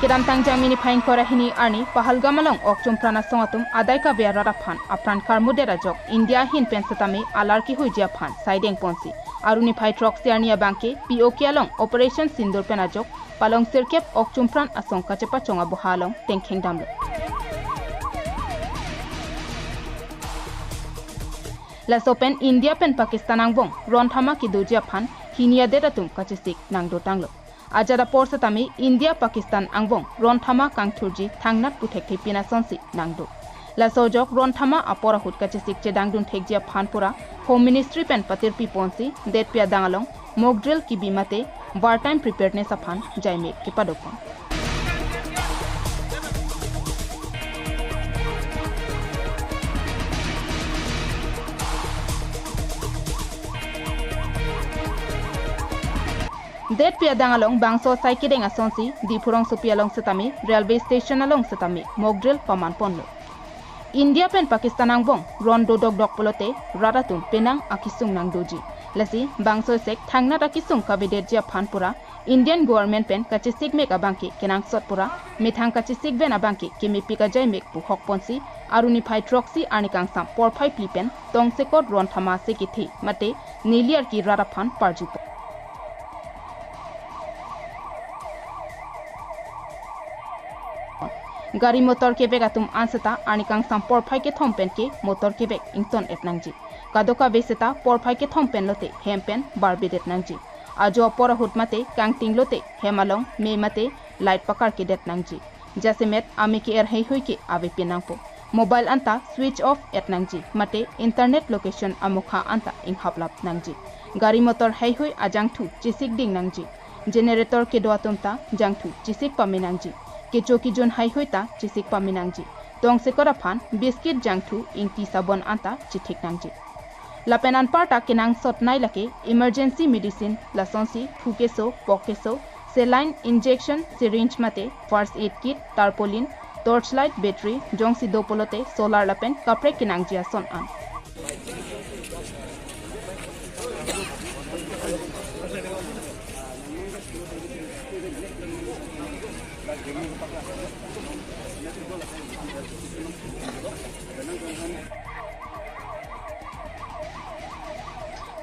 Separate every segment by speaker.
Speaker 1: kedam tangjang mini phain korahini arni pahalgamalong okchum prana songatum adai ka bea rara phan apran karmudera jok India hin pensatame alarki huijia phan sideng ponsi aruni phai truck siarnia banke POK along operation sindur pena jok palong sirkep okchum pran asong kachepa chonga bohalong tengkheng damlo Las Open India pen Pakistan angbong ron thama ki dojia phan hinia deratum kachesik nangdo tanglo Ajada porsatami India Pakistan angbong ron thama kangthurji thangnat puthek thepina sonsi nangdo La sojok ron thama apora hut kachesik chedangdun thekjia phanpura Home Ministry pen patir pi ponsi det pia dangalong mock drill ki bimate wartime preparedness aphan jaime ki padokon Det pia dangalong bangso sai kedeng asonsi Diphu Railway Station railway station along satami mock drill paman ponlo India pen Pakistan angbong ron dodok dok polote raratum penang akisung nang doji lasi bangso sek thangna akisung kabidet jia phanpura Indian government pen kachesik mek abangki kenang sotpura mithang kachesik ben abangki kemi pika jai mek pu hok ponsi aruni phai troxy anikang sam por phai plipen tongsekot ron thama sekithi mate niliar ki rara phan parjupo Gari motor kebek atum anseta anikang sam por phai ke thompen ke motor kebek ington etnangji kadoka beseta por phai ke thompen lote hempen barbidet nangji ajo por hutmate kangting lote hemalong me mate light pakar ke det nangji jasemet ami ke er hei hoi ke ave pinangpo mobile anta switch off etnangji mate internet location amukha anta inghaplap nangji gari motor hei hoi ajang thu chisik ding nangji generator ke doatumta jangthu chisik paminangji ke choki jon hai hoita chisik paminangji tong se kora phan biscuit jangthu ingti sabon anta chithik nangji lapenan parta kenang sot nai lake emergency medicine lasonsi phukeso pokeso saline injection syringe mate first aid kit tarpaulin torchlight battery jongsi dopolote solar lapen kapre kenang jia son an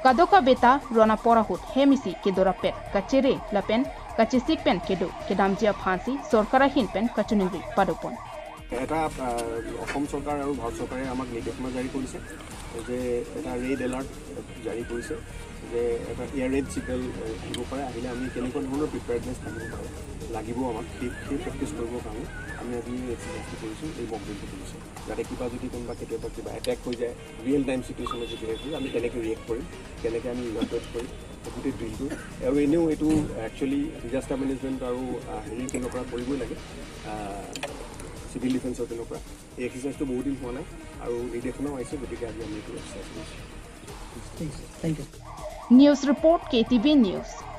Speaker 1: Kadoka beta rona porahut hemisi kedora pet kachere lapen kachesik pen kedo kedamjia phansi sorkara hin pen kachuningri padopon
Speaker 2: এটা অসম চৰকাৰ আৰু ভাৰত চৰকাৰে আমাক নিৰ্দেশনা জাৰি কৰিছে যে এটা ৰেড এলাৰ্ট জাৰি কৰিছে যে এটা এয়াৰ ৰেড চিগনেল দিব পাৰে আহিলে আমি কেনেকুৱা ধৰণৰ প্ৰিপেয়াৰনেছ লাগিব আমাক সেই প্ৰেক্টিছ কৰিবৰ কাৰণে আমি আজি এক্সাৰচাইজটো কৰিছোঁ এই মক ড্ৰিলটো কৰিছোঁ যাতে কিবা যদি কোনোবা কেতিয়াবা কিবা এটেক হৈ যায় ৰিয়েল টাইম চিটুৱেশ্যনত যদি হয় আমি কেনেকৈ ৰিয়েক্ট কৰিম কেনেকৈ আমি ইভাকুৱেট কৰিম গোটেই ড্ৰিলটো আৰু এনেও এইটো একচুৱেলি ডিজাষ্টাৰ মেনেজমেণ্ট আৰু হেৰি পিনৰ পৰা কৰিবই লাগে Civil Defense of the Nopra. The exercise to board in Hona, or Edefona, I said, but
Speaker 1: News report KTB News.